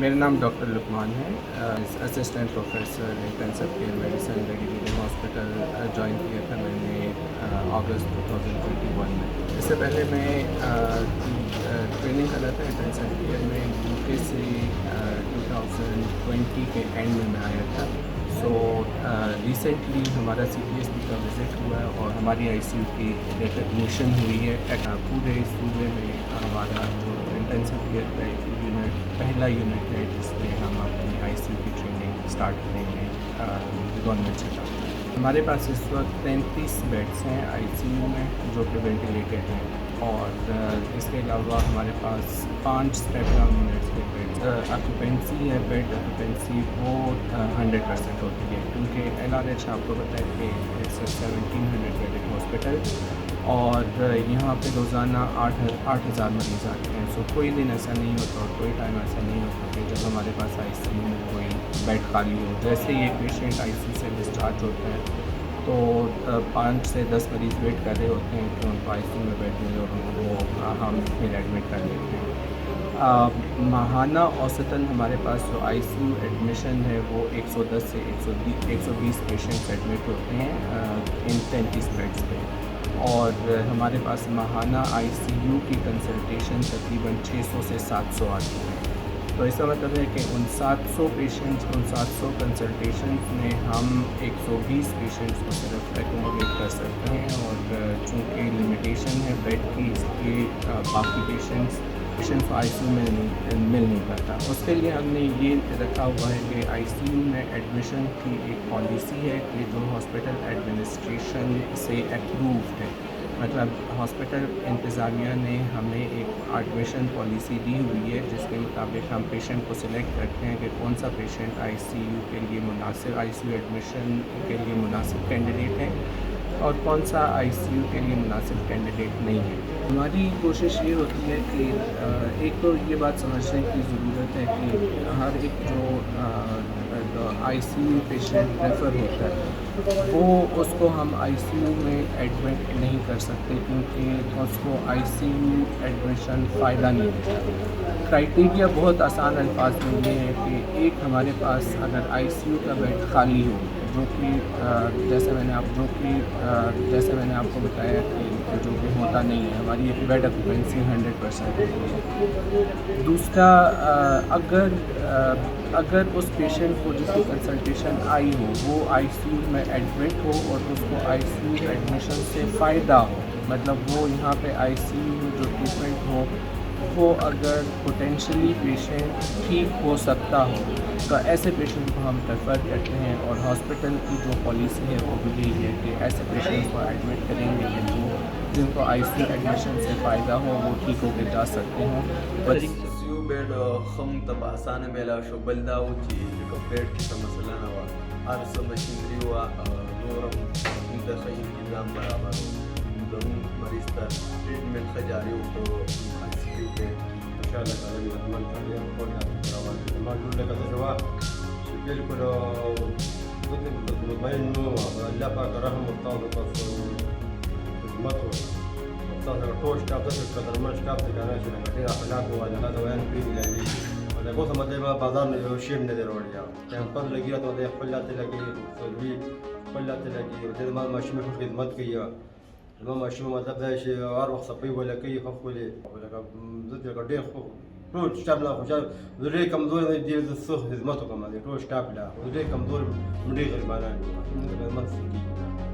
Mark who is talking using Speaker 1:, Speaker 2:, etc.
Speaker 1: मेरा नाम डॉक्टर लुकमान है, assistant professor intensive care medicine ready hospital join किया था मैंने अगस्त 2021 में। इससे पहले मैं ट्रेनिंग कर रहा था इंटेंसिव केयर में यूके से 2020 के एंड में मैं आया था। सो रिसेंटली हमारा CPSP का विज़िट हुआ है और हमारी ICU की रिकग्निशन हुई है। पूरे सूबे में हमारा जो इंटेंसिव केयर का यूनिट पहला यूनिट है जिसमें हम अपनी ICU की ट्रेनिंग स्टार्ट करेंगे गवर्नमेंट से। हमारे पास इस वक्त 33 बेड्स हैं ICU में जो कि वेंटिलेटेड हैं, और इसके अलावा हमारे पास 5 स्टेप डाउन यूनिट्स के बेड्स। ऑक्यूपेंसी है, बेड ऑक्यूपेंसी वो 100% होती है, क्योंकि LRH आपको पता है कि इट्स 1700 बेडेड हॉस्पिटल और यहाँ पे रोज़ाना 8,000 मरीज़ आते हैं। सो कोई दिन ऐसा नहीं होता और कोई टाइम ऐसा नहीं होता कि जब हमारे पास ICU में कोई बेड खाली हो। जैसे ही एक पेशेंट ICU से डिस्चार्ज होता है तो 5 से 10 मरीज़ वेट कर रहे होते हैं कि उनको ICU में बेड मिले और उनको हम फिर एडमिट कर लेते हैं। माहाना औसतन हमारे पास जो ICU एडमिशन है वो 110 से 120 पेशेंट्स एडमिट होते हैं इन 33 बेड्स पे, और हमारे पास माहाना ICU की कंसल्टेशन तकरीबन 600 से 700 आती है। तो इसका मतलब है कि उन 700 कंसल्टेशंस में हम 120 पेशेंट्स को सिर्फ एकोमोडेट कर सकते हैं, और चूँकि लिमिटेशन है बेड की, इसलिए बाकी पेशेंट्स को ICU में मिल नहीं पाता। उसके लिए हमने ये रखा हुआ है कि ICU में एडमिशन की एक पॉलिसी है कि जो हॉस्पिटल एडमिनिस्ट्रेशन से अप्रूव्ड है, मतलब हॉस्पिटल इंतज़ामिया ने हमें एक एडमिशन पॉलिसी दी हुई है जिसके मुताबिक हम पेशेंट को सिलेक्ट करते हैं कि कौन सा पेशेंट ICU के लिए मुनासिब, ICU एडमिशन के लिए मुनासिब कैंडिडेट है और कौन सा ICU के लिए मुनासिब कैंडिडेट नहीं है। हमारी कोशिश ये होती है कि एक तो ये बात समझने की ज़रूरत है कि हर एक जो ICU पेशेंट रेफ़र होता है वो उसको हम ICU में एडमिट नहीं कर सकते, क्योंकि उसको ICU एडमिशन फ़ायदा नहीं देता। क्राइटेरिया बहुत आसान अल्फाज में ये है कि एक हमारे पास अगर ICU का बेड खाली हो, जो कि जैसे मैंने आपको बताया कि जो कि होता नहीं है, हमारी एक बेड ऑक्यूपेंसी 100% होती है। दूसरा, अगर उस पेशेंट को जिसकी कंसल्टेशन आई हो वो ICU में एडमिट हो और उसको ICU एडमिशन से फ़ायदा हो, मतलब वो यहाँ पे ICU जो ट्रीटमेंट हो वो अगर पोटेंशली पेशेंट ठीक हो सकता हो, तो ऐसे पेशेंट को हम प्रेफर करते हैं। और हॉस्पिटल की जो पॉलिसी है वो भी यही है कि ऐसे पेशेंट को एडमिट करेंगे कि जिनको ICU एडमिशन से फ़ायदा हो वो ठीक होकर जा सकते हों।
Speaker 2: ICU बेड خم ته په اسانه میلا شو، بل دا و چې کوم بیډ کې څه مسله نه وه، هر څه مشینري وه، نورم د ښه انتظام برابر و، زموږ مریض ته ټریټمنټ ښه جاري و په ICU کې. انشاءالله تعالی خدمت کوي او خپل روان دي. ما ټول لکه څه وه چې بالکل مطمئن نه وم، الله پاک رحم ورته تاسو خدمت وکړي. تاسو ټول سټاف داسې قدرمن سټاف دی که نه چې لکه ډېر اخلاق والا دا ویان کړي دي لګي لکه اوس مطلب بازار نه یو شی نه دی راوړی کیمپر لګي تو د خپل لاته لګي سروي خپل لاته لګي د ما ماشوم په خدمت کوي. زما ماشوم مطلب دا چې هر وخت صفای ولا کوي خو لکه زه ډېر خو
Speaker 3: ټول سټاف لا خوشاله ډېر کمزوري نه ډېر زه څه خدمت وکړم ټول سټاف لا ډېر کمزوري ډېر غریبانان دي موږ خدمت کېږي